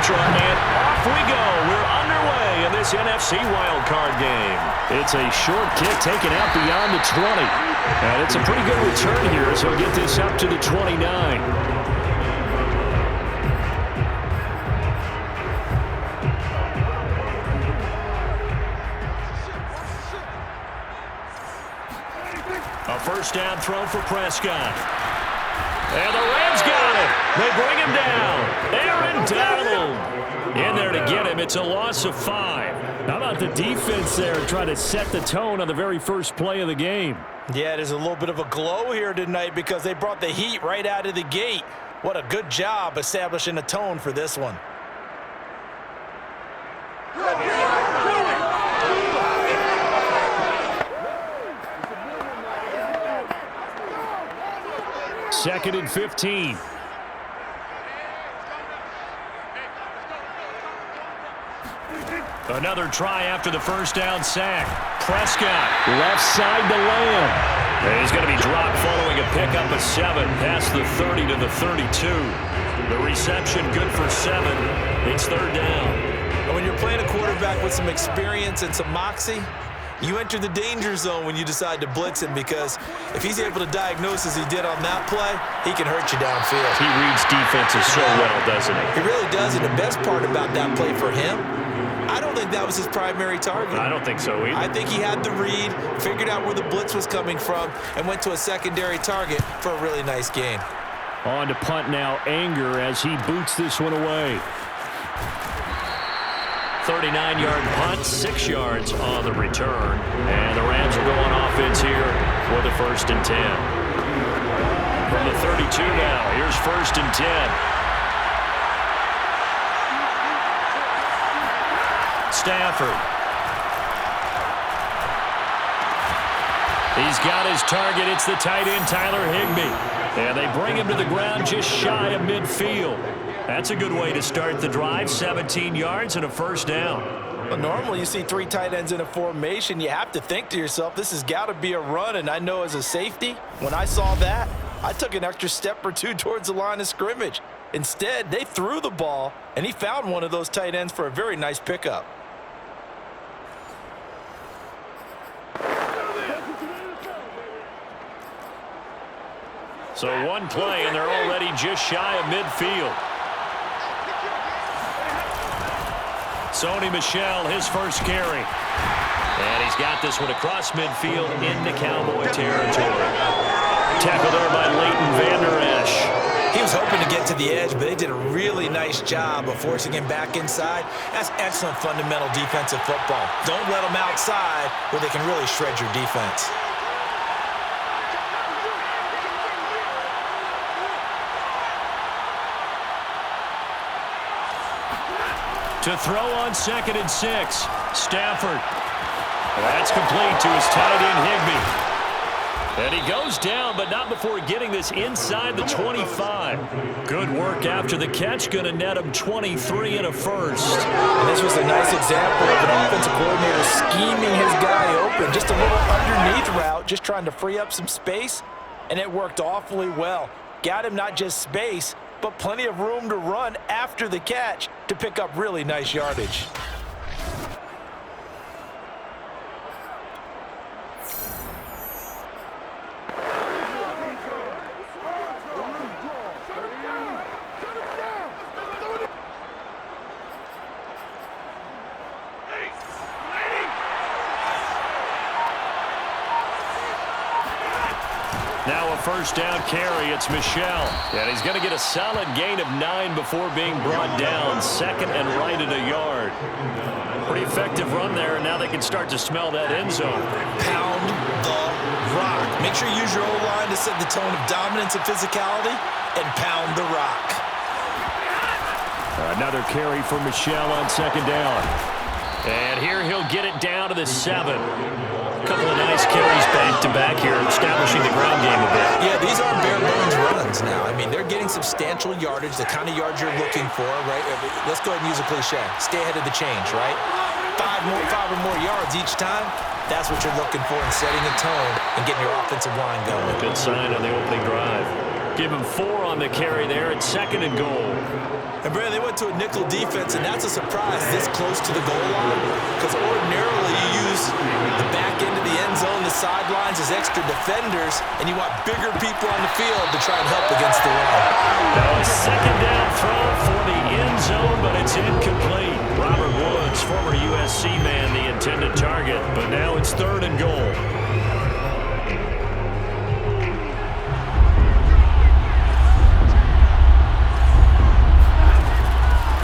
neutral, and off we go. We're underway in this NFC wildcard game. It's a short kick taken out beyond the 20. And it's a pretty good return here as he'll get this up to the 29. A first down throw for Prescott. And the Rams got him. They bring him down. Aaron Donald in there to get him. It's a loss of 5. How about the defense there trying to set the tone on the very first play of the game? Yeah, there's a little bit of a glow here tonight because they brought the heat right out of the gate. What a good job establishing a tone for this one. Second and 15. Another try after the first down sack. Prescott. Left side to Lamb. And he's going to be dropped following a pickup of 7 past the 30 to the 32. The reception good for 7. It's third down. And when you're playing a quarterback with some experience and some moxie, you enter the danger zone when you decide to blitz him, because if he's able to diagnose as he did on that play, he can hurt you downfield. He reads defenses so well, doesn't he? He really does, and the best part about that play for him, I don't think that was his primary target. I don't think so either. I think he had the read, figured out where the blitz was coming from, and went to a secondary target for a really nice gain. On to punt now, Anger, as he boots this one away. 39-yard punt, 6 yards on the return. And the Rams will go on offense here for the 1st and 10. From the 32 now, here's 1st and 10. Stafford. He's got his target. It's the tight end, Tyler Higbee. And they bring him to the ground just shy of midfield. That's a good way to start the drive. 17 yards and a first down. Well, normally you see 3 tight ends in a formation. You have to think to yourself, this has got to be a run. And I know as a safety, when I saw that, I took an extra step or 2 towards the line of scrimmage. Instead, they threw the ball, and he found one of those tight ends for a very nice pickup. So one play, and they're already just shy of midfield. Sony Michel, his first carry. And he's got this one across midfield into Cowboy territory. Tackled there by Leighton Vander Esch. He was hoping to get to the edge, but they did a really nice job of forcing him back inside. That's excellent fundamental defensive football. Don't let them outside where they can really shred your defense. To throw on 2nd and 6. Stafford. That's complete to his tight end, Higbee. And he goes down, but not before getting this inside the 25. Good work after the catch. Going to net him 23 and a first. And this was a nice example of an offensive coordinator scheming his guy open. Just a little underneath route, just trying to free up some space. And it worked awfully well. Got him not just space, but plenty of room to run after the catch to pick up really nice yardage. Now a first down carry. It's Michel. And he's going to get a solid gain of 9 before being brought down. 2nd and right at a yard. Pretty effective run there, and now they can start to smell that end zone. Pound the rock. Make sure you use your O-line to set the tone of dominance and physicality, and pound the rock. Another carry for Michel on 2nd down. And here he'll get it down to the 7. A couple of nice carries back-to-back here, establishing the ground game a bit. Yeah, these aren't bare-bones runs now. I mean, they're getting substantial yardage, the kind of yards you're looking for, right? Let's go ahead and use a cliche. Stay ahead of the change, right? 5 or more yards each time. That's what you're looking for in setting a tone and getting your offensive line going. Good sign on the opening drive. Give him 4 on the carry there at 2nd and goal. And, Brad, they went to a nickel defense, and that's a surprise this close to the goal line because ordinarily you use the back end of the end zone, the sidelines as extra defenders, and you want bigger people on the field to try and help against the run. Now a 2nd down throw for the end zone, but it's incomplete. Robert Woods, former USC man, the intended target, but now it's 3rd and goal.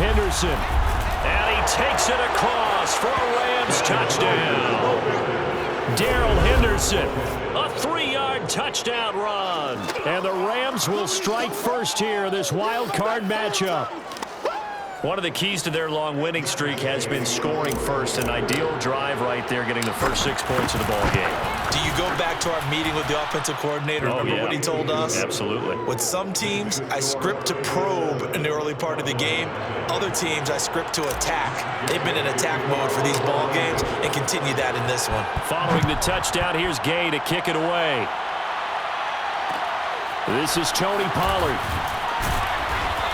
Henderson, and he takes it across for a Rams touchdown. Darrell Henderson, a 3-yard touchdown run. And the Rams will strike first here, this wild card matchup. One of the keys to their long winning streak has been scoring first. An ideal drive right there, getting the first 6 points of the ball game. Do you go back to our meeting with the offensive coordinator? Remember what he told us? Absolutely. With some teams, I script to probe in the early part of the game. Other teams, I script to attack. They've been in attack mode for these ball games and continue that in this one. Following the touchdown, here's Gay to kick it away. This is Tony Pollard.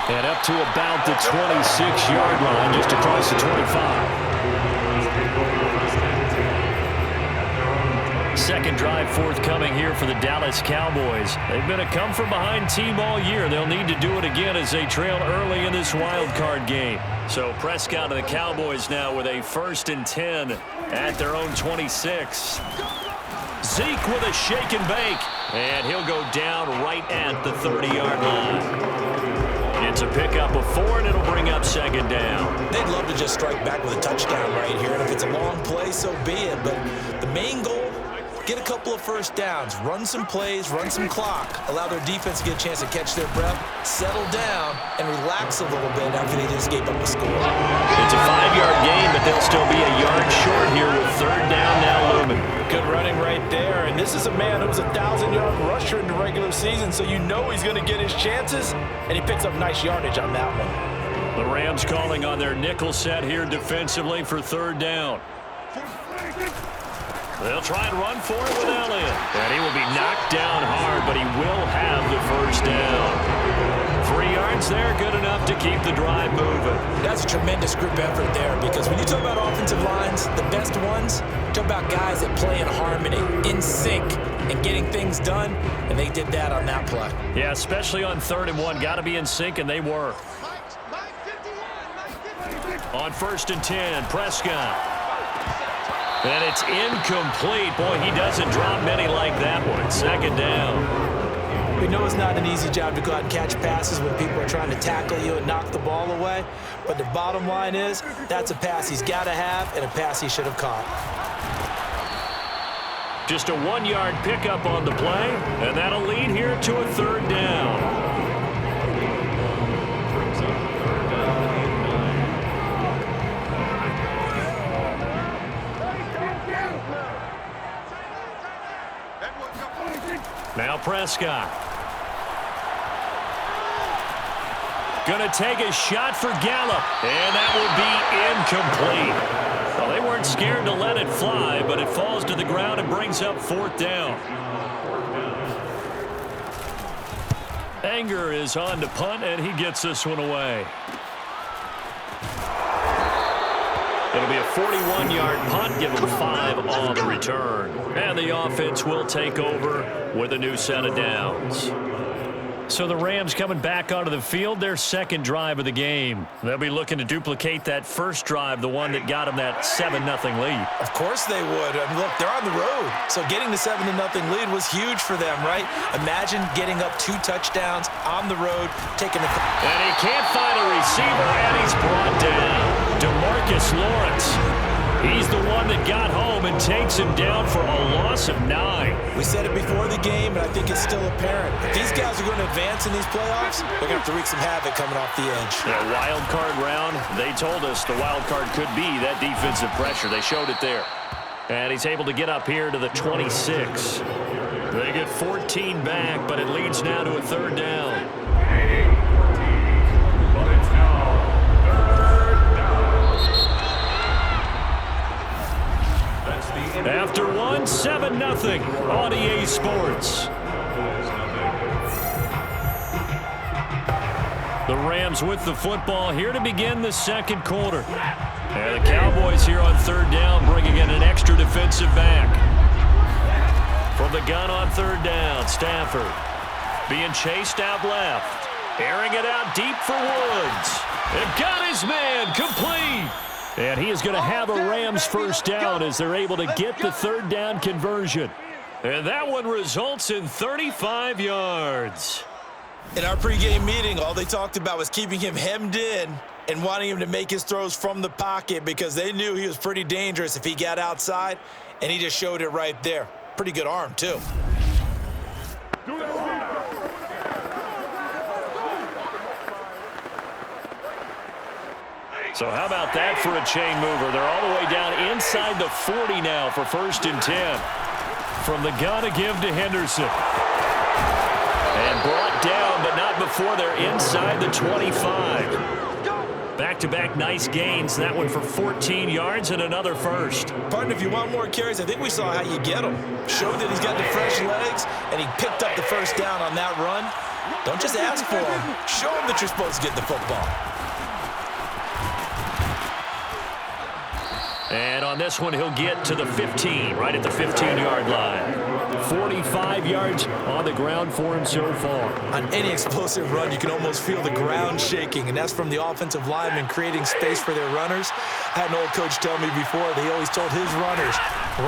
And up to about the 26-yard line, just across the 25. Second drive forthcoming here for the Dallas Cowboys. They've been a come-from-behind team all year. They'll need to do it again as they trail early in this wild card game. So Prescott and the Cowboys now with a 1st and 10 at their own 26. Zeke with a shake and bake. And he'll go down right at the 30-yard line. It's a pickup of 4, and it'll bring up 2nd down. They'd love to just strike back with a touchdown right here, and if it's a long play, so be it. But the main goal, get a couple of first downs, run some plays, run some clock, allow their defense to get a chance to catch their breath, settle down, and relax a little bit after they just gave up a score. It's a 5-yard gain, but they'll still be a yard short here with 3rd down now looming. Good running right there, and this is a man who was a 1,000-yard rusher in the regular season, so you know he's going to get his chances, and he picks up nice yardage on that one. The Rams calling on their nickel set here defensively for 3rd down. They'll try and run for it with Elliott. And he will be knocked down hard, but he will have the 1st down. 3 yards there, good enough to keep the drive moving. That's a tremendous group effort there because when you talk about offensive lines, the best ones, talk about guys that play in harmony, in sync, and getting things done, and they did that on that play. Yeah, especially on 3rd and 1. Got to be in sync, and they were. On 1st and 10, Prescott. And it's incomplete. Boy, he doesn't drop many like that one. 2nd down. We know it's not an easy job to go out and catch passes when people are trying to tackle you and knock the ball away. But the bottom line is that's a pass he's got to have and a pass he should have caught. Just a 1-yard pickup on the play, and that'll lead here to a 3rd down. Now Prescott. Going to take a shot for Gallup, and that will be incomplete. Well, they weren't scared to let it fly, but it falls to the ground and brings up 4th down. Anger is on to punt, and he gets this one away. It'll be a 41-yard punt, give them 5 on the return. And the offense will take over with a new set of downs. So the Rams coming back onto the field, their 2nd drive of the game. They'll be looking to duplicate that 1st drive, the one that got them that 7-0 lead. Of course they would. I mean, look, they're on the road. So getting the 7-0 lead was huge for them, right? Imagine getting up 2 touchdowns on the road, taking the... And he can't find a receiver, and he's brought down. DeMarcus Lawrence. He's the one that got home and takes him down for a loss of 9. We said it before the game, and I think it's still apparent. If these guys are going to advance in these playoffs, they're going to have to wreak some havoc coming off the edge. Yeah, wild card round, they told us the wild card could be that defensive pressure. They showed it there. And he's able to get up here to the 26. They get 14 back, but it leads now to a 3rd down. After 1, 7-0 on EA Sports. The Rams with the football here to begin the second quarter. And the Cowboys here on third down, bringing in an extra defensive back. From the gun on third down, Stafford being chased out left. Airing it out deep for Woods. It got his man complete. And he is going to have a Rams first down as they're able to get the third down conversion. And that one results in 35 yards. In our pregame meeting, all they talked about was keeping him hemmed in and wanting him to make his throws from the pocket because they knew he was pretty dangerous if he got outside, and he just showed it right there. Pretty good arm, too. So how about that for a chain mover? They're all the way down inside the 40 now for 1st and 10. From the gun to give to Henderson. And brought down, but not before they're inside the 25. Back-to-back nice gains. That one for 14 yards and another first. Partner, if you want more carries, I think we saw how you get them. Showed that he's got the fresh legs, and he picked up the first down on that run. Don't just ask for him. Show him that you're supposed to get the football. And on this one, he'll get to the 15, right at the 15-yard line. 45 yards on the ground for him so far. On any explosive run, you can almost feel the ground shaking, and that's from the offensive linemen creating space for their runners. I had an old coach tell me before, they always told his runners,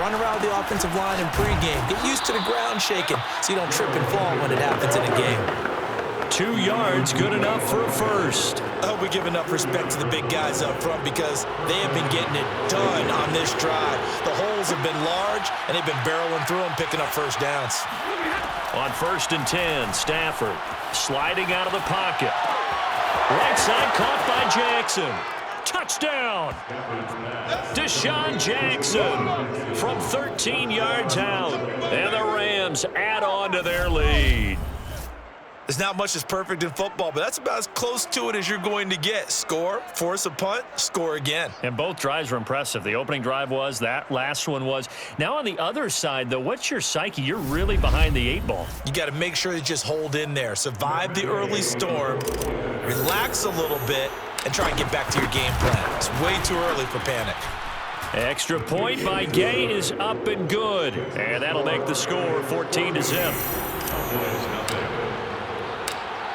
run around the offensive line in pregame. Get used to the ground shaking so you don't trip and fall when it happens in a game. 2 yards, good enough for a first. I hope we give enough respect to the big guys up front because they have been getting it done on this drive. The holes have been large, and they've been barreling through them, picking up first downs. On 1st and 10, Stafford sliding out of the pocket. Right side caught by Jackson. Touchdown! Deshaun Jackson from 13 yards out. And the Rams add on to their lead. There's not much that's perfect in football, but that's about as close to it as you're going to get. Score, force a punt, score again. And both drives were impressive. The opening drive was, that last one was. Now on the other side, though, what's your psyche? You're really behind the 8 ball. You got to make sure you just hold in there. Survive the early storm, relax a little bit, and try and get back to your game plan. It's way too early for panic. Extra point by Gay is up and good. And that'll make the score 14-0.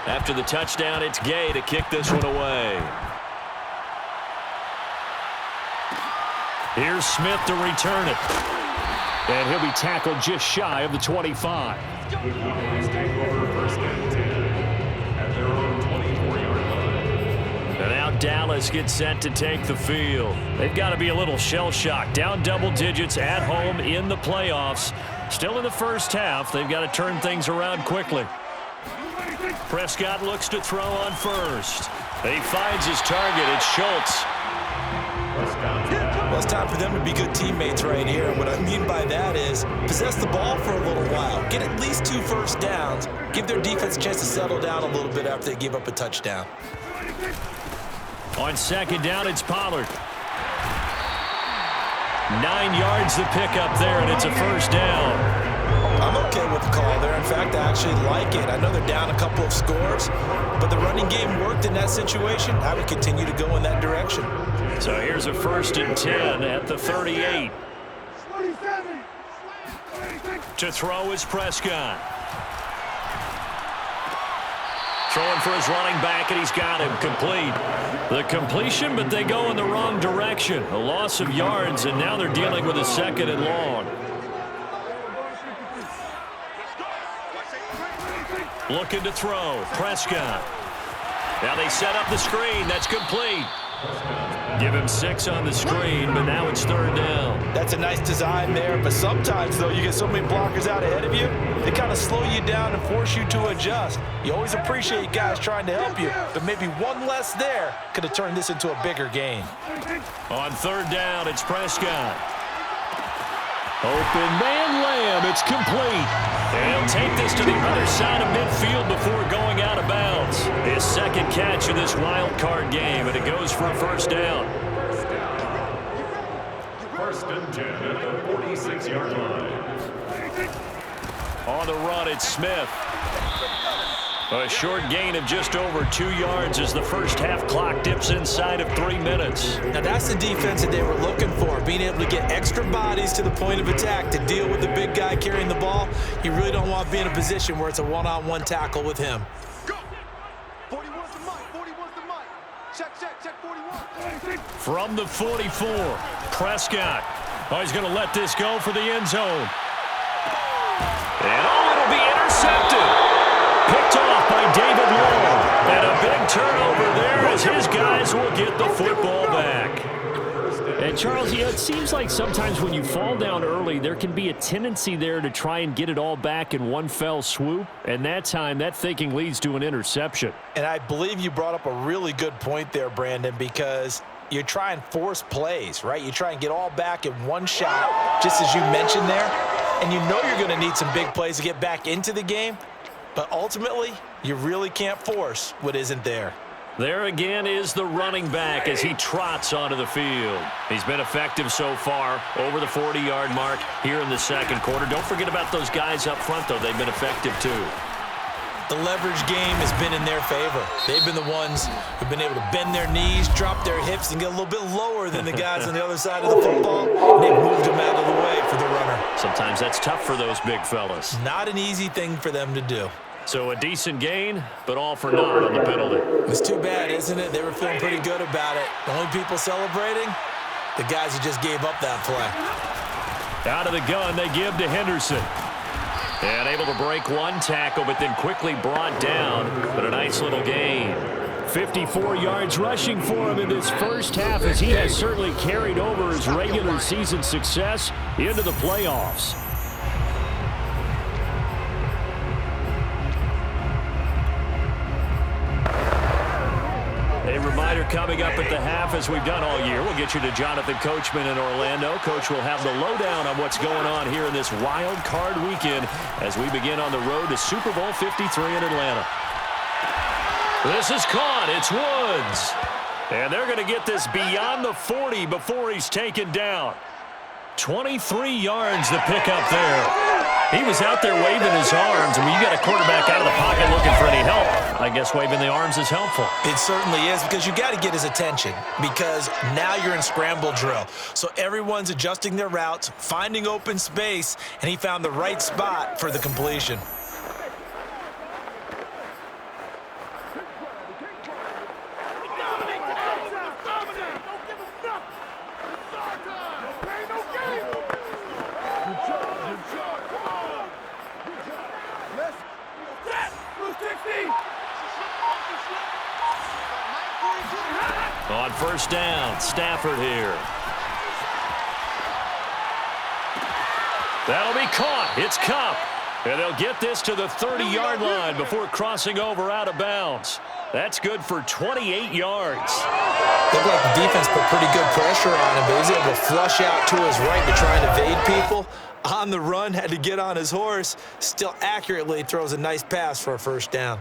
After the touchdown, it's Gay to kick this one away. Here's Smith to return it. And he'll be tackled just shy of the 25. And now Dallas gets set to take the field. They've got to be a little shell-shocked. Down double digits at home in the playoffs. Still in the first half. They've got to turn things around quickly. Prescott looks to throw on first. He finds his target. It's Schultz. Well, it's time for them to be good teammates right here. And what I mean by that is possess the ball for a little while. Get at least 2 first downs. Give their defense a chance to settle down a little bit after they give up a touchdown. On second down, it's Pollard. 9 yards to pick up there, and it's a first down. I'm okay with the call there. In fact, I actually like it. I know they're down a couple of scores, but the running game worked in that situation. I would continue to go in that direction. So here's a 1st and 10 at the 38. To throw is Prescott. Throwing for his running back, and he's got him complete. The completion, but they go in the wrong direction. A loss of yards, and now they're dealing with a 2nd and long. Looking to throw. Prescott. Now they set up the screen. That's complete. Give him 6 on the screen, but now it's 3rd down. That's a nice design there, but sometimes, though, you get so many blockers out ahead of you, they kind of slow you down and force you to adjust. You always appreciate guys trying to help you, but maybe one less there could have turned this into a bigger game. On 3rd down, it's Prescott. Open man Lamb, it's complete. And he'll take this to the other side of midfield before going out of bounds. His 2nd catch of this wild card game, and it goes for a 1st down. 1st and 10 at the 46-yard line. On the run, it's Smith. A short gain of just over 2 yards as the first half clock dips inside of 3 minutes. Now that's the defense that they were looking for, being able to get extra bodies to the point of attack to deal with the big guy carrying the ball. You really don't want to be in a position where it's a one-on-one tackle with him. Go. 41's the mic. 41's the mic. Check 41. From the 44, Prescott. Oh, he's going to let this go for the end zone. And it'll be intercepted. Picked off by David Long. And a big turnover there as his guys will get the football back. And Charles, it seems like sometimes when you fall down early, there can be a tendency there to try and get it all back in one fell swoop. And that time, that thinking leads to an interception. And I believe you brought up a really good point there, Brandon, because you try and force plays, right? You try and get all back in one shot, just as you mentioned there. And you know you're going to need some big plays to get back into the game. But ultimately, you really can't force what isn't there. There again is the running back as he trots onto the field. He's been effective so far, over the 40-yard mark here in the second quarter. Don't forget about those guys up front, though. They've been effective, too. The leverage game has been in their favor. They've been the ones who've been able to bend their knees, drop their hips, and get a little bit lower than the guys on the other side of the football. And they've moved them out of the way for the runner. Sometimes that's tough for those big fellas. Not an easy thing for them to do. So a decent gain, but all for naught on the penalty. It's too bad, isn't it? They were feeling pretty good about it. The only people celebrating, the guys who just gave up that play. Out of the gun, they give to Henderson. And able to break one tackle, but then quickly brought down. But a nice little gain. 54 yards rushing for him in this first half as he has certainly carried over his regular season success into the playoffs. A reminder coming up at the half, as we've done all year. We'll get you to Jonathan Coachman in Orlando. Coach will have the lowdown on what's going on here in this wild card weekend as we begin on the road to Super Bowl 53 in Atlanta. This is caught. It's Woods. And they're going to get this beyond the 40 before he's taken down. 23 yards the pickup there. He was out there waving his arms. I mean, you got a quarterback out of the pocket looking for any help. I guess waving the arms is helpful. It certainly is, because you got to get his attention, because now you're in scramble drill. So everyone's adjusting their routes, finding open space, and he found the right spot for the completion. On first down, Stafford here. That'll be caught. It's Kupp. And they'll get this to the 30-yard line before crossing over out of bounds. That's good for 28 yards. Looked like the defense put pretty good pressure on him, but he was able to flush out to his right to try and evade people. On the run, had to get on his horse. Still accurately throws a nice pass for a first down.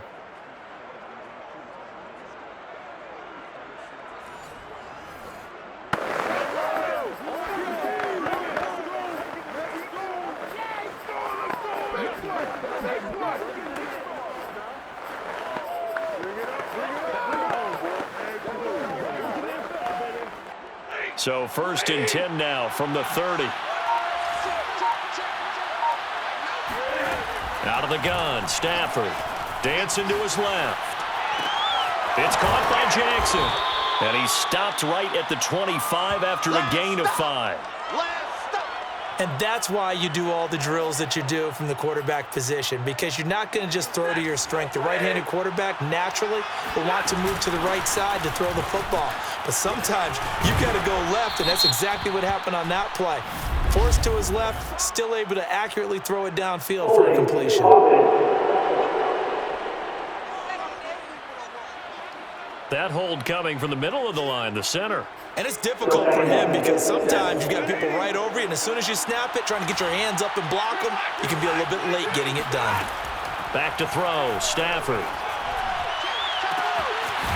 So 1st and 10 now from the 30. Out of the gun, Stafford. Dancing to his left. It's caught by Jackson. And he stopped right at the 25 after a gain of 5. And that's why you do all the drills that you do from the quarterback position, because you're not going to just throw to your strength. The right-handed quarterback naturally will want to move to the right side to throw the football. But sometimes you've got to go left, and that's exactly what happened on that play. Forced to his left, still able to accurately throw it downfield for a completion. That hold coming from the middle of the line, the center. And it's difficult for him because sometimes you've got people right over you, and as soon as you snap it, trying to get your hands up and block them, you can be a little bit late getting it done. Back to throw, Stafford.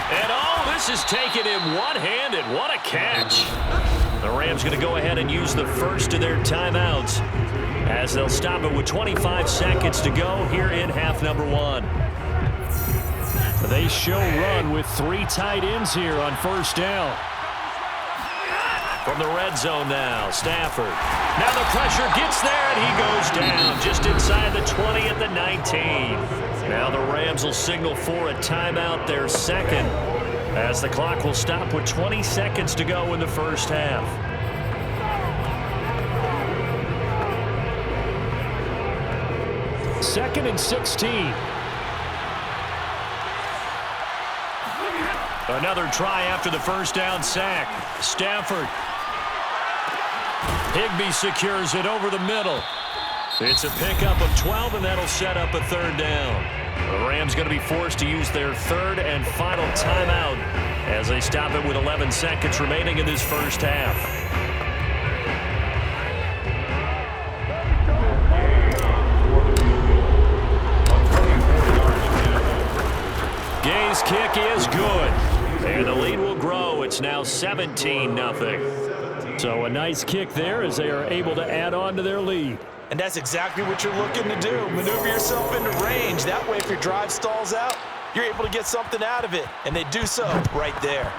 And this is taken him one-handed. What a catch. The Rams going to go ahead and use the first of their timeouts as they'll stop it with 25 seconds to go here in half number 1. They show run with 3 tight ends here on first down. From the red zone now, Stafford. Now the pressure gets there, and he goes down just inside the 20 at the 19. Now the Rams will signal for a timeout, their second, as the clock will stop with 20 seconds to go in the first half. Second and 16. Another try after the first down sack. Stafford. Higbee secures it over the middle. It's a pickup of 12, and that'll set up a third down. The Rams going to be forced to use their third and final timeout as they stop it with 11 seconds remaining in this first half. Gay's kick is good. And the lead will grow. It's now 17-0. So a nice kick there as they are able to add on to their lead. And that's exactly what you're looking to do. Maneuver yourself into range. That way, if your drive stalls out, you're able to get something out of it. And they do so right there.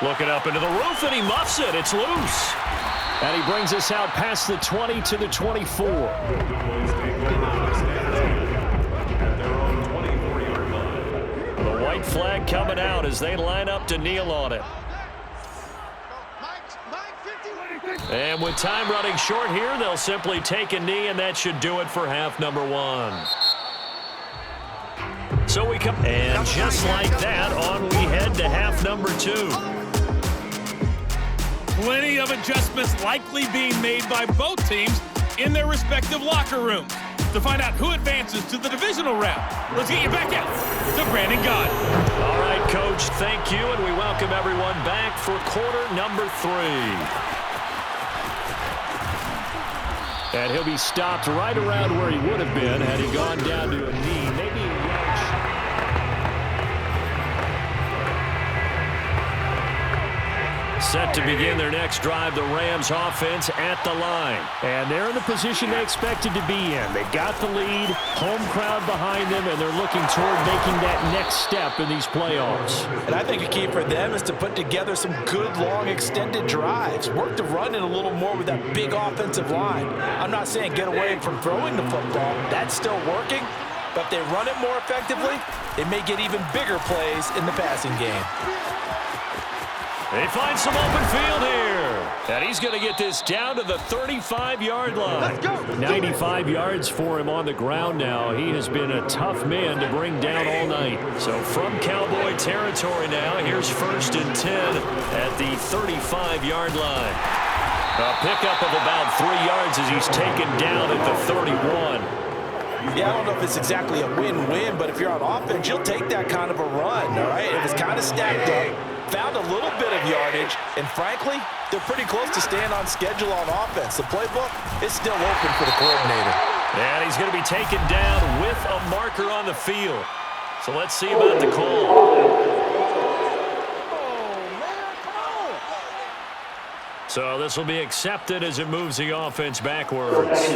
Looking up into the roof, and he muffs it. It's loose. And he brings us out past the 20 to the 24. The white flag coming out as they line up to kneel on it. And with time running short here, they'll simply take a knee, and that should do it for half number 1. So we come, and just like that, on we head to half number 2. Plenty of adjustments likely being made by both teams in their respective locker rooms. To find out who advances to the divisional round, let's get you back out to Brandon Gaudin. All right, Coach, thank you, and we welcome everyone back for quarter number 3. And he'll be stopped right around where he would have been had he gone down to a knee. Maybe a wedge. Set to begin their next drive, the Rams offense at the line. And they're in the position they expected to be in. They got the lead, home crowd behind them, and they're looking toward making that next step in these playoffs. And I think a key for them is to put together some good, long, extended drives. Work the run in a little more with that big offensive line. I'm not saying get away from throwing the football. That's still working. But if they run it more effectively, they may get even bigger plays in the passing game. They find some open field here. And he's going to get this down to the 35-yard line. Let's go. 95 yards for him on the ground now. He has been a tough man to bring down all night. So from Cowboy territory now, here's 1st and 10 at the 35-yard line. A pickup of about 3 yards as he's taken down at the 31. Yeah, I don't know if it's exactly a win-win, but if you're on offense, you'll take that kind of a run, all right? It was kind of stacked up, found a little bit of yardage, and frankly, they're pretty close to staying on schedule on offense. The playbook is still open for the coordinator. And he's going to be taken down with a marker on the field. So let's see about the call. So this will be accepted as it moves the offense backwards.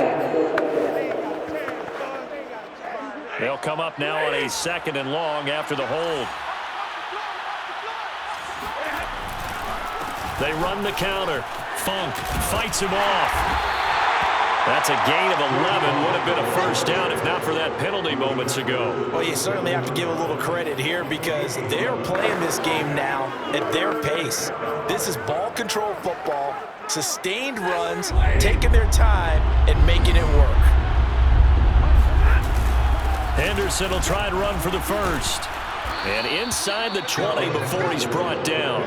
They'll come up now on a 2nd and long after the hold. They run the counter. Funk fights him off. That's a gain of 11. Would have been a first down if not for that penalty moments ago. Well, you certainly have to give a little credit here because they are playing this game now at their pace. This is ball control football, sustained runs, taking their time and making it work. Henderson will try and run for the first. And inside the 20 before he's brought down.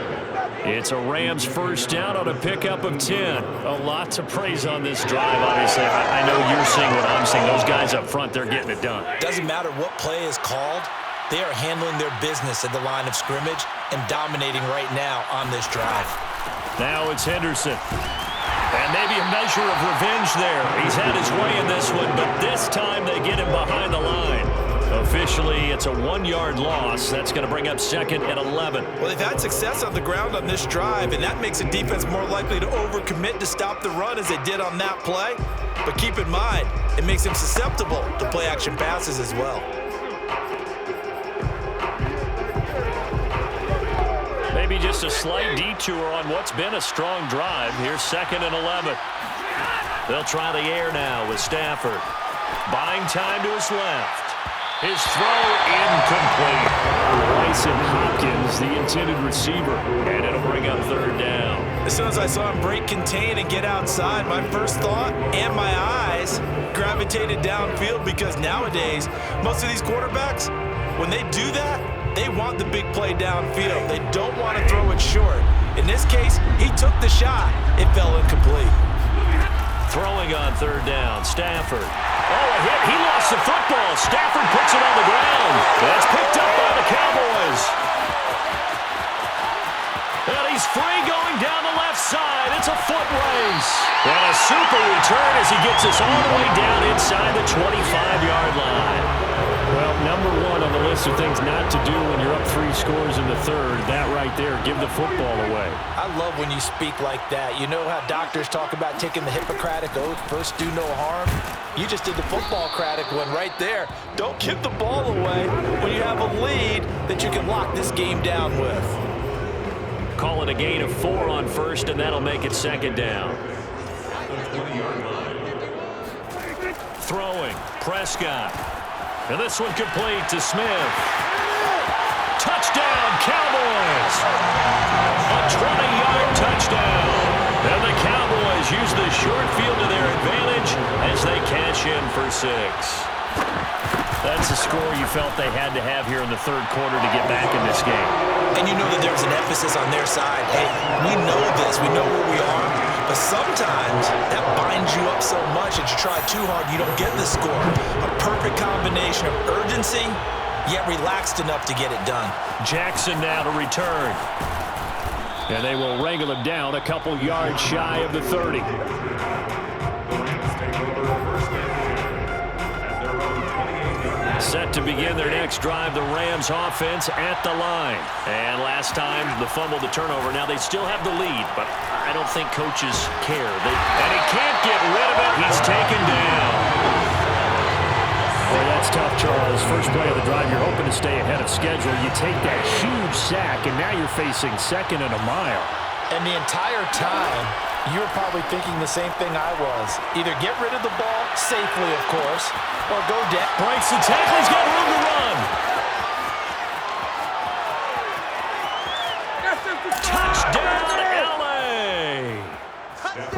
It's a Rams first down on a pickup of 10. A lot to praise on this drive, obviously. I know you're seeing what I'm seeing. Those guys up front, they're getting it done. Doesn't matter what play is called. They are handling their business at the line of scrimmage and dominating right now on this drive. Now it's Henderson. And maybe a measure of revenge there. He's had his way in this one, but this time they get him behind the line. Officially, it's a 1-yard loss. That's going to bring up 2nd and 11. Well, they've had success on the ground on this drive, and that makes the defense more likely to overcommit to stop the run as they did on that play. But keep in mind, it makes him susceptible to play-action passes as well. Maybe just a slight detour on what's been a strong drive. Here's 2nd and 11. They'll try the air now with Stafford. Buying time to his left. His throw incomplete. Bryson Hopkins, the intended receiver, and it'll bring up 3rd down. As soon as I saw him break contain and get outside, my first thought and my eyes gravitated downfield, because nowadays, most of these quarterbacks, when they do that, they want the big play downfield. They don't want to throw it short. In this case, he took the shot. It fell incomplete. Throwing on 3rd down, Stafford. Oh, a hit. He lost the football. Stafford puts it on the ground. That's picked up by the Cowboys. And he's free going down the left side. It's a foot race. And a super return as he gets us all the way down inside the 25-yard line. Well, number 1 on the list of things not to do when you're up 3 scores in the 3rd. That right there, give the football away. I love when you speak like that. You know how doctors talk about taking the Hippocratic Oath, first do no harm? You just did the football-cratic one right there. Don't give the ball away when you have a lead that you can lock this game down with. Call it a gain of 4 on 1st, and that'll make it 2nd down. Throwing, Prescott. And this one complete to Smith. Touchdown, Cowboys! A 20-yard touchdown. And the Cowboys use the short field to their advantage as they cash in for 6. That's a score you felt they had to have here in the 3rd quarter to get back in this game. And you know that there's an emphasis on their side. Hey, we know this. We know where we are. But sometimes that binds you up so much that you try too hard, you don't get the score. A perfect combination of urgency, yet relaxed enough to get it done. Jackson now to return. And they will wrangle him down a couple yards shy of the 30. Set to begin their next drive, the Rams offense at the line. And last time, the fumble, the turnover. Now they still have the lead, but I don't think coaches care. And he can't get rid of it. He's taken down. Well, that's tough, Charles. First play of the drive, you're hoping to stay ahead of schedule. You take that huge sack, and now you're facing 2nd and a mile. And the entire time, you're probably thinking the same thing I was. Either get rid of the ball, safely, of course, or go down. Breaks the tackle. He's got room to run. Touchdown, L.A.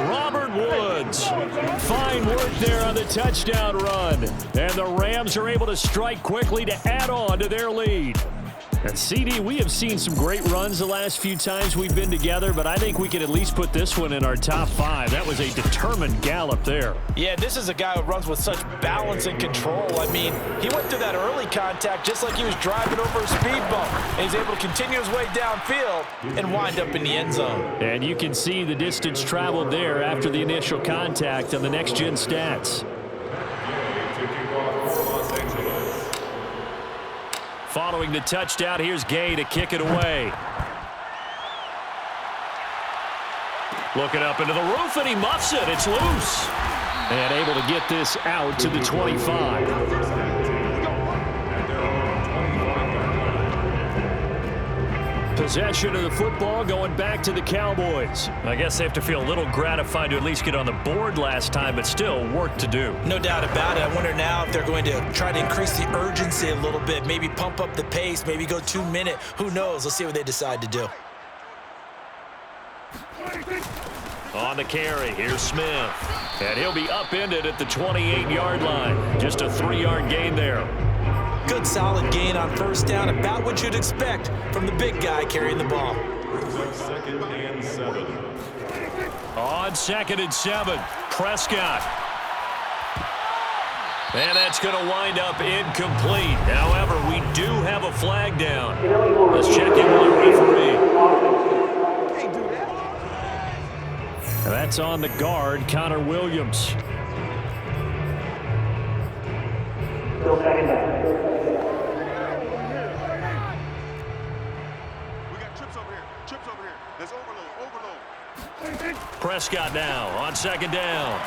Robert Woods. Fine work there on the touchdown run. And the Rams are able to strike quickly to add on to their lead. And CD, we have seen some great runs the last few times we've been together, but I think we can at least put this one in our top 5. That was a determined gallop there. Yeah, this is a guy who runs with such balance and control. I mean, he went through that early contact just like he was driving over a speed bump. And he's able to continue his way downfield and wind up in the end zone. And you can see the distance traveled there after the initial contact on the next-gen stats. Following the touchdown, here's Gay to kick it away. Looking up into the roof, and he muffs it. It's loose. And able to get this out to the 25. Possession of the football going back to the Cowboys. I guess they have to feel a little gratified to at least get on the board last time, but still work to do. No doubt about it. I wonder now if they're going to try to increase the urgency a little bit, maybe pump up the pace, maybe go 2-minute. Who knows? Let's see what they decide to do. On the carry, here's Smith. And he'll be upended at the 28-yard line. Just a 3-yard gain there. Good solid gain on first down, about what you'd expect from the big guy carrying the ball. Second and 7. On 2nd and 7, Prescott. And that's going to wind up incomplete. However, we do have a flag down. Let's check in with the referee. And that's on the guard, Connor Williams. Still second down. Prescott now on 2nd down.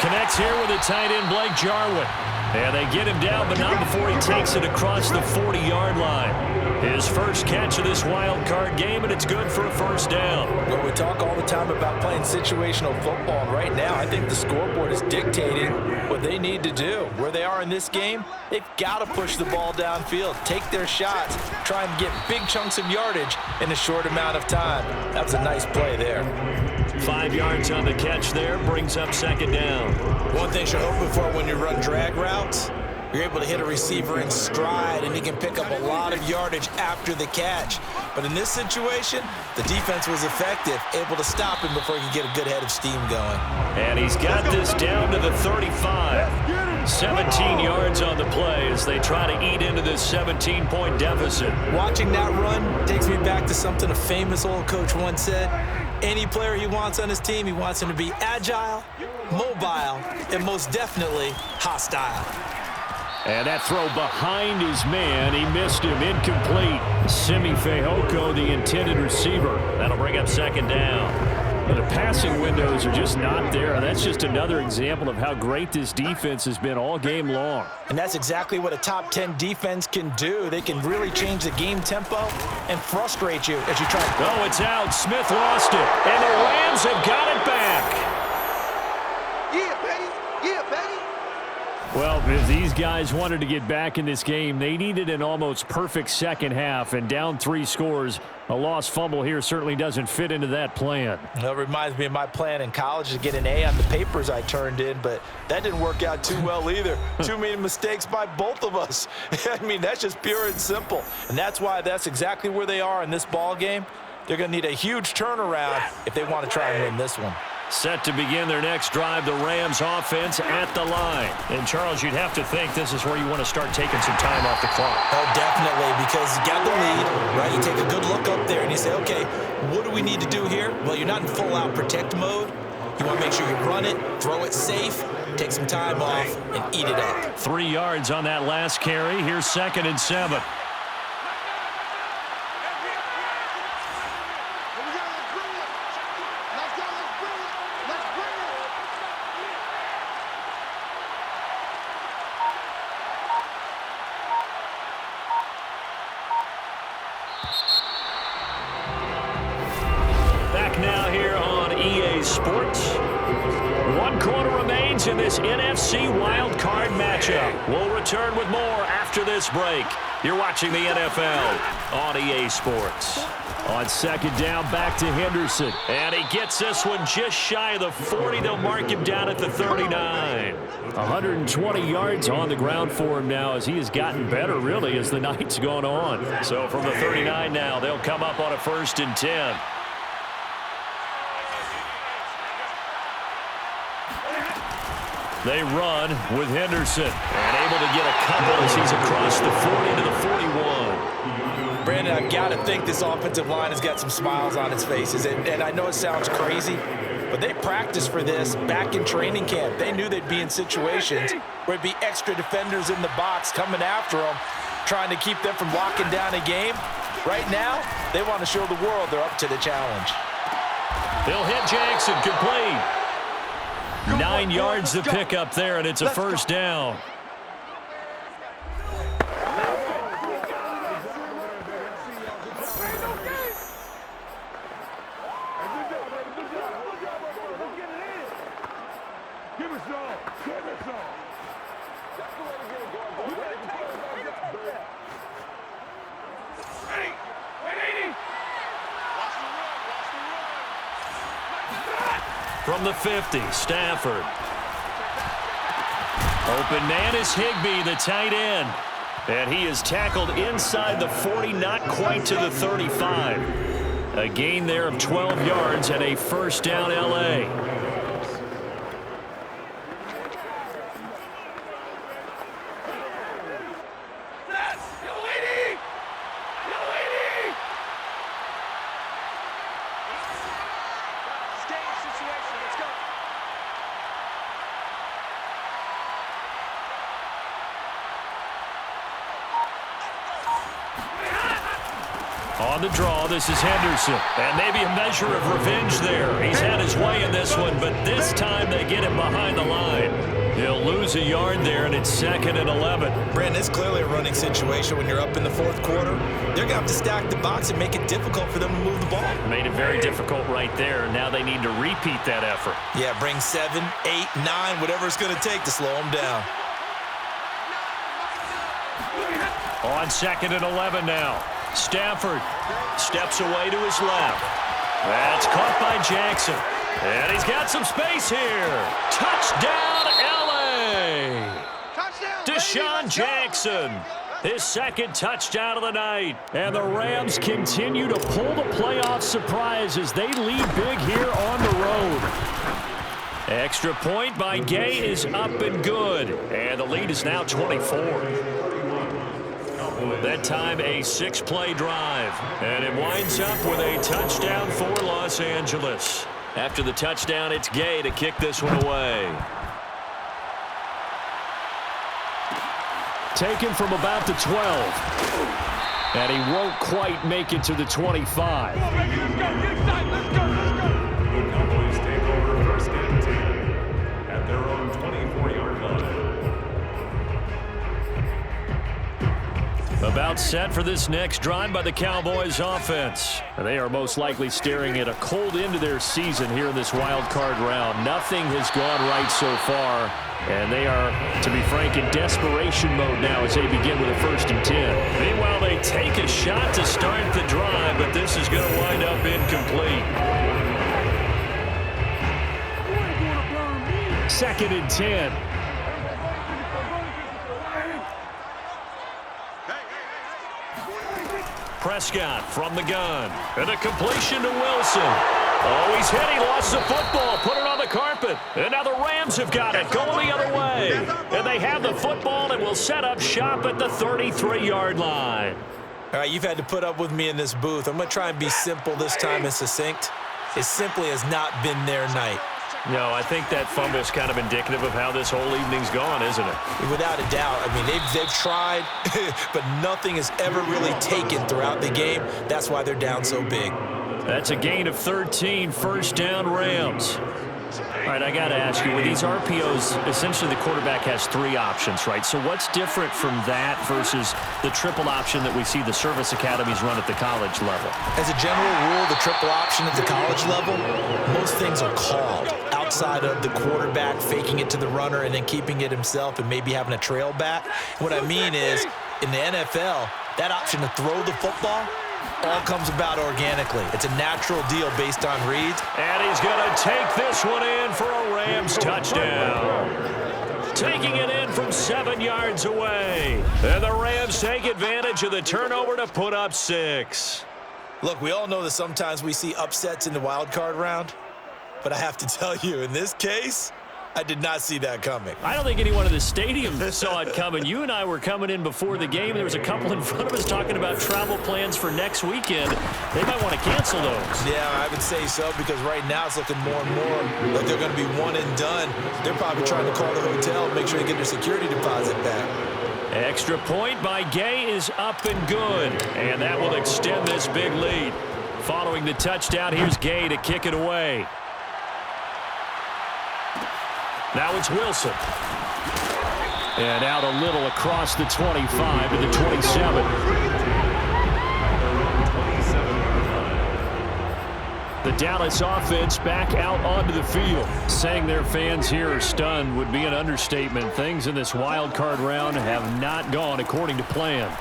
Connects here with a tight end, Blake Jarwin. And they get him down, but not before he takes it across the 40-yard line. His first catch of this wild card game, and it's good for a first down. Well, we talk all the time about playing situational football, and right now I think the scoreboard is dictating what they need to do. Where they are in this game, they've got to push the ball downfield, take their shots, try and get big chunks of yardage in a short amount of time. That was a nice play there. 5 yards on the catch there, brings up second down. One thing you're hoping for when you run drag routes, you're able to hit a receiver in stride, and he can pick up a lot of yardage after the catch. But in this situation, the defense was effective, able to stop him before he could get a good head of steam going. And he's got this down to the 35. 17 yards on the play as they try to eat into this 17-point deficit. Watching that run takes me back to something a famous old coach once said. Any player he wants on his team, he wants him to be agile, mobile, and most definitely hostile. And that throw behind his man, he missed him, incomplete. Simi Fehoko, the intended receiver. That'll bring up second down. The passing windows are just not there. That's just another example of how great this defense has been all game long. And that's exactly what a top 10 defense can do. They can really change the game tempo and frustrate you as you try. Oh, it's out. Smith lost it. And the Rams have got it back. Yeah, baby. Yeah, baby. Well, if these guys wanted to get back in this game, they needed an almost perfect second half, and down 3 scores. A lost fumble here certainly doesn't fit into that plan. Well, it reminds me of my plan in college to get an A on the papers I turned in, but that didn't work out too well either. Too many mistakes by both of us. I mean, that's just pure and simple. And that's why that's exactly where they are in this ball game. They're going to need a huge turnaround if they want to try and win this one. Set to begin their next drive, the Rams offense at the line. And, Charles, you'd have to think this is where you want to start taking some time off the clock. Oh, definitely, because you got the lead, right? You take a good look up there and you say, okay, what do we need to do here? Well, you're not in full-out protect mode. You want to make sure you run it, throw it safe, take some time off, and eat it up. 3 yards on that last carry. Here's 2nd and 7. Back now here on EA Sports. 1 quarter remains in this NFC Wild Card matchup. We'll return with more after this break. You're watching the NFL on EA Sports. On 2nd down, back to Henderson. And he gets this one just shy of the 40. They'll mark him down at the 39. 120 yards on the ground for him now as he has gotten better, really, as the night's gone on. So from the 39 now, they'll come up on a 1st and 10. They run with Henderson. And able to get a couple as he's across the 40 to the 41. Brandon, I've got to think this offensive line has got some smiles on its faces. And I know it sounds crazy, but they practiced for this back in training camp. They knew they'd be in situations where it'd be extra defenders in the box coming after them, trying to keep them from locking down a game. Right now, they want to show the world they're up to the challenge. They'll hit Jackson, complete. 9 yards to pick up there, and it's a 1st down. From the 50, Stafford. Open man is Higbee, the tight end. And he is tackled inside the 40, not quite to the 35. A gain there of 12 yards and a 1st down, L.A. On On the draw, this is Henderson. And maybe a measure of revenge there. He's had his way in this one, but this time they get him behind the line. He'll lose a yard there, and it's 2nd and 11. Brandon, it's clearly a running situation when you're up in the 4th quarter. They're going to have to stack the box and make it difficult for them to move the ball. Made it very difficult right there. Now they need to repeat that effort. Yeah, bring 7, 8, 9, whatever it's going to take to slow them down. On 2nd and 11 now. Stafford steps away to his left. That's caught by Jackson. And he's got some space here. Touchdown, L.A. Deshaun Jackson. His 2nd touchdown of the night. And the Rams continue to pull the playoff surprise as they lead big here on the road. Extra point by Gay is up and good. And the lead is now 24. That time a 6-play drive. And it winds up with a touchdown for Los Angeles. After the touchdown, it's Gay to kick this one away. Taken from about the 12. And he won't quite make it to the 25. The Cowboys take over 1st and 10 at their own 24-yard line. About set for this next drive by the Cowboys offense. They are most likely staring at a cold end to their season here in this wild card round. Nothing has gone right so far, and they are, to be frank, in desperation mode now as they begin with a 1st and 10. Meanwhile, they take a shot to start the drive, but this is going to wind up incomplete. 2nd and 10. Prescott from the gun. And a completion to Wilson. Oh, he's hit. He lost the football. Put it on the carpet. And now the Rams have got it. Going the other way. And they have the football and will set up shop at the 33-yard line. All right, you've had to put up with me in this booth. I'm going to try and be simple this time and succinct. It simply has not been their night. No, I think that fumble is kind of indicative of how this whole evening's gone, isn't it? Without a doubt. I mean, they've tried, but nothing has ever really taken throughout the game. That's why they're down so big. That's a gain of 13, 1st down Rams. All right, I got to ask you, with these RPOs, essentially the quarterback has 3 options, right? So what's different from that versus the triple option that we see the service academies run at the college level? As a general rule, the triple option at the college level, most things are called outside of the quarterback faking it to the runner and then keeping it himself and maybe having a trail back. What I mean is, in the NFL, that option to throw the football all comes about organically. It's a natural deal based on reads. And he's going to take this one in for a Rams touchdown. Taking it in from 7 yards away. And the Rams take advantage of the turnover to put up 6. Look, we all know that sometimes we see upsets in the wild card round. But I have to tell you, in this case, I did not see that coming. I don't think anyone in the stadium saw it coming. You and I were coming in before the game. There was a couple in front of us talking about travel plans for next weekend. They might want to cancel those. Yeah, I would say so, because right now it's looking more and more like they're going to be one and done. They're probably trying to call the hotel and make sure they get their security deposit back. Extra point by Gay is up and good. And that will extend this big lead. Following the touchdown, here's Gay to kick it away. Now it's Wilson. And out a little across the 25 to the 27. The Dallas offense back out onto the field. Saying their fans here are stunned would be an understatement. Things in this wild card round have not gone according to plan.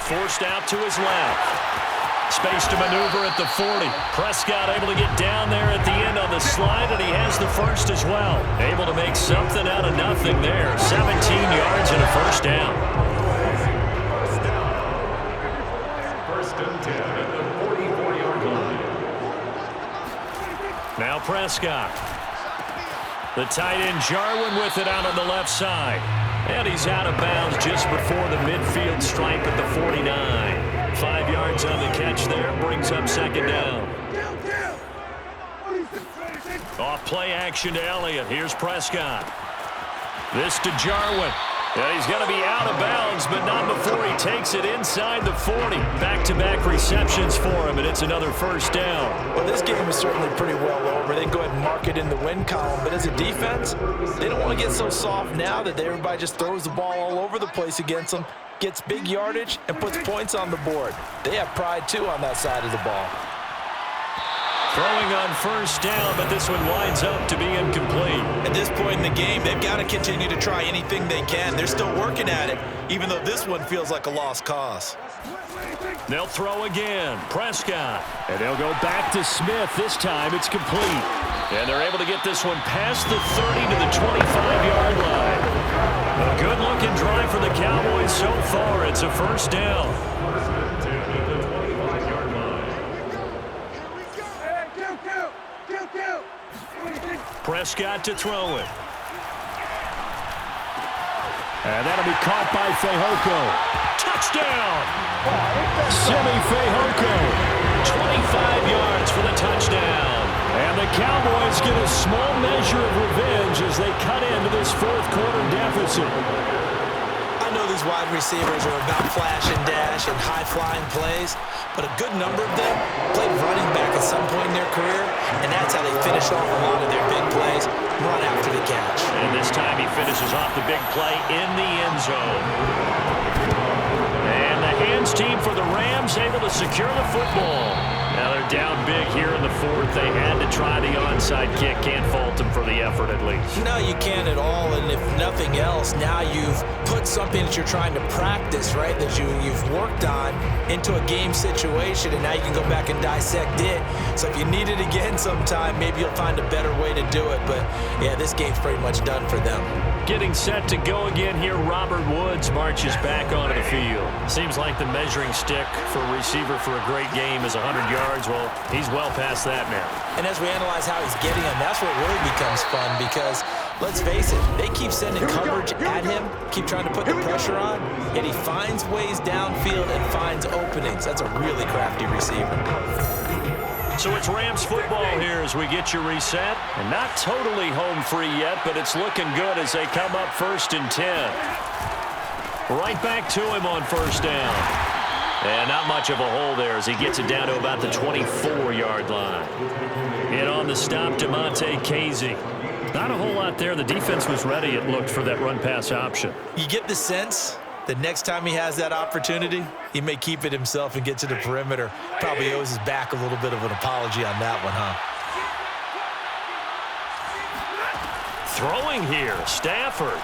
Forced out to his left. Space to maneuver at the 40. Prescott able to get down there at the end on the slide, and he has the 1st as well. Able to make something out of nothing there. 17 yards and a 1st down. 1st and 10 at the 44-yard line. Now Prescott. The tight end Jarwin with it out on the left side. And he's out of bounds just before the midfield stripe at the 49. 5 yards on the catch there, brings up 2nd down. Off play action to Elliott. Here's Prescott. This to Jarwin. And he's going to be out of bounds, but not before he takes it inside the 40. Back-to-back receptions for him, and it's another first down. Well, this game is certainly pretty well over. They can go ahead and mark it in the win column, but as a defense, they don't want to get so soft now that everybody just throws the ball all over the place against them, gets big yardage, and puts points on the board. They have pride, too, on that side of the ball. Throwing on first down, but this one winds up to be incomplete. At this point in the game, they've got to continue to try anything they can. They're still working at it, even though this one feels like a lost cause. They'll throw again. Prescott. And they'll go back to Smith. This time it's complete. And they're able to get this one past the 30 to the 25-yard line. A good-looking drive for the Cowboys so far. It's a first down. Prescott to throw it. And that'll be caught by Fehoko. Touchdown! Simi Fehoko. 25 yards for the touchdown. And the Cowboys get a small measure of revenge as they cut into this fourth quarter deficit. I know these wide receivers are about flash and dash and high-flying plays, but a good number of them played running back at some point in their career, and that's how they finish off a lot of their big plays, run after the catch. And this time he finishes off the big play in the end zone. And the hands team for the Rams able to secure the football. Now they're down big here in the fourth. They had to try the onside kick. Can't fault them for the effort at least. No, you can't at all, and if nothing else, now you've put something that you're trying to practice, right, that you've worked on into a game situation, and now you can go back and dissect it. So if you need it again sometime, maybe you'll find a better way to do it. But, yeah, this game's pretty much done for them. Getting set to go again here, Robert Woods marches back onto the field. Seems like the measuring stick for a receiver for a great game is 100 yards. Well, he's well past that now. And as we analyze how he's getting them, that's what really becomes fun because, let's face it, they keep sending coverage at him, keep trying to put the pressure on, and he finds ways downfield and finds openings. That's a really crafty receiver. So it's Rams football here as we get you reset. And not totally home free yet, but it's looking good as they come up 1st and 10. Right back to him on first down. And not much of a hole there as he gets it down to about the 24-yard line. And on the stop, DeMonte Casey. Not a whole lot there. The defense was ready, it looked, for that run-pass option. You get the sense that next time he has that opportunity, he may keep it himself and get to the perimeter. Probably owes his back a little bit of an apology on that one, huh? Throwing here, Stafford.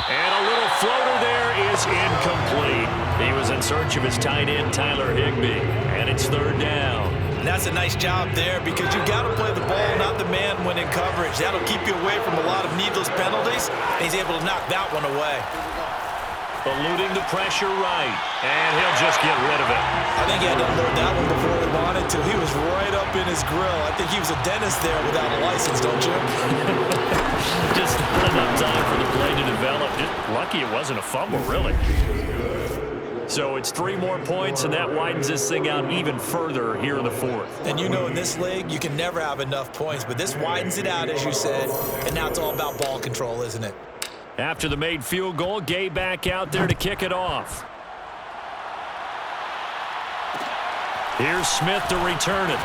And a little floater there is incomplete. He was in search of his tight end, Tyler Higbee. And it's 3rd down. And that's a nice job there because you've got to play the ball, not the man when in coverage. That'll keep you away from a lot of needless penalties. And he's able to knock that one away. Eluding the pressure right. And he'll just get rid of it. I think he had to unload that one before he wanted to. He was right up in his grill. I think he was a dentist there without a license, don't you? Just not enough time for the play to develop. Just lucky it wasn't a fumble, really. So it's 3 more points, and that widens this thing out even further here in the fourth. And you know in this league, you can never have enough points, but this widens it out, as you said, and now it's all about ball control, isn't it? After the made field goal, Gay back out there to kick it off. Here's Smith to return it.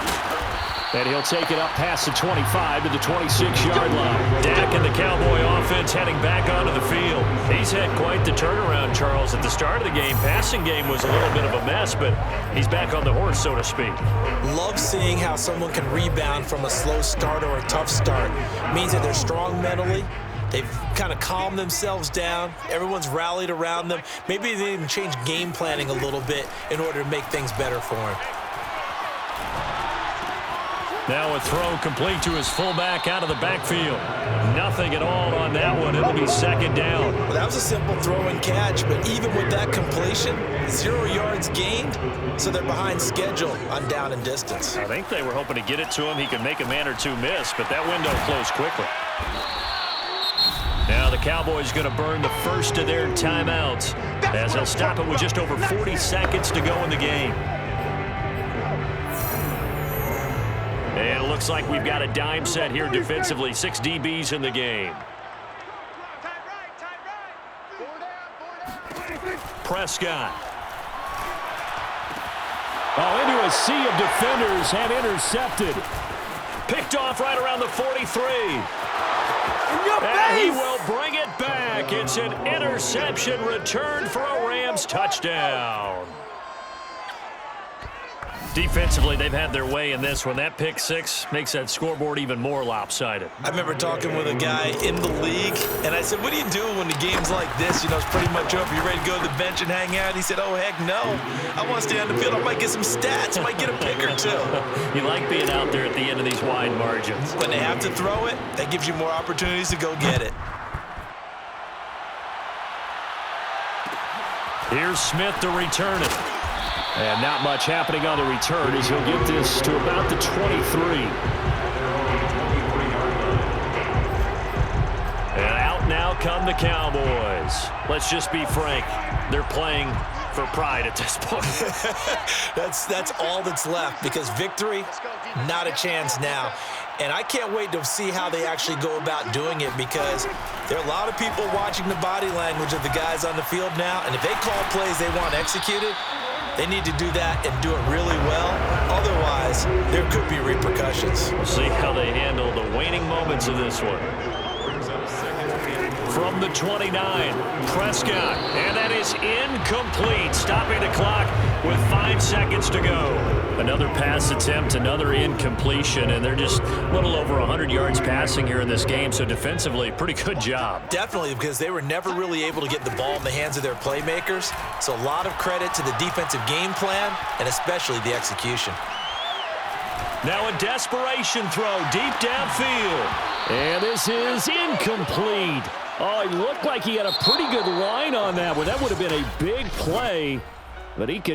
And he'll take it up past the 25 to the 26-yard line. Dak and the Cowboy offense heading back onto the field. He's had quite the turnaround, Charles. At the start of the game, passing game was a little bit of a mess, but he's back on the horse, so to speak. Love seeing how someone can rebound from a slow start or a tough start. It means that they're strong mentally. They've kind of calmed themselves down. Everyone's rallied around them. Maybe they even change game planning a little bit in order to make things better for him. Now a throw complete to his fullback out of the backfield. Nothing at all on that one. It'll be 2nd down. Well, that was a simple throw and catch, but even with that completion, 0 yards gained, so they're behind schedule on down and distance. I think they were hoping to get it to him. He could make a man or two miss, but that window closed quickly. Now the Cowboys going to burn the first of their timeouts as they'll stop it with just over 40 seconds to go in the game. And it looks looks like we've got a dime set here defensively. 6 DBs in the game. Prescott. Oh, into a sea of defenders and intercepted. Picked off right around the 43. And he will bring it back. It's an interception returned for a Rams touchdown. Defensively, they've had their way in this one. That pick six makes that scoreboard even more lopsided. I remember talking with a guy in the league, and I said, what do you do when the game's like this? You know, it's pretty much over. You ready to go to the bench and hang out? He said, oh, heck no. I want to stay on the field. I might get some stats. I might get a pick or two. You like being out there at the end of these wide margins. When they have to throw it, that gives you more opportunities to go get it. Here's Smith to return it. And not much happening on the return as he'll get this to about the 23. And out now come the Cowboys. Let's just be frank. They're playing for pride at this point. That's all that's left, because victory, not a chance now. And I can't wait to see how they actually go about doing it, because there are a lot of people watching the body language of the guys on the field now, and if they call plays they want executed, they need to do that and do it really well. Otherwise, there could be repercussions. We'll see how they handle the waning moments of this one. From the 29, Prescott, and that is incomplete, stopping the clock with 5 seconds to go. Another pass attempt, another incompletion, and they're just a little over 100 yards passing here in this game, so defensively, pretty good job. Definitely, because they were never really able to get the ball in the hands of their playmakers, so a lot of credit to the defensive game plan and especially the execution. Now a desperation throw deep downfield. And this is incomplete. Oh, it looked like he had a pretty good line on that one. That would have been a big play, but he could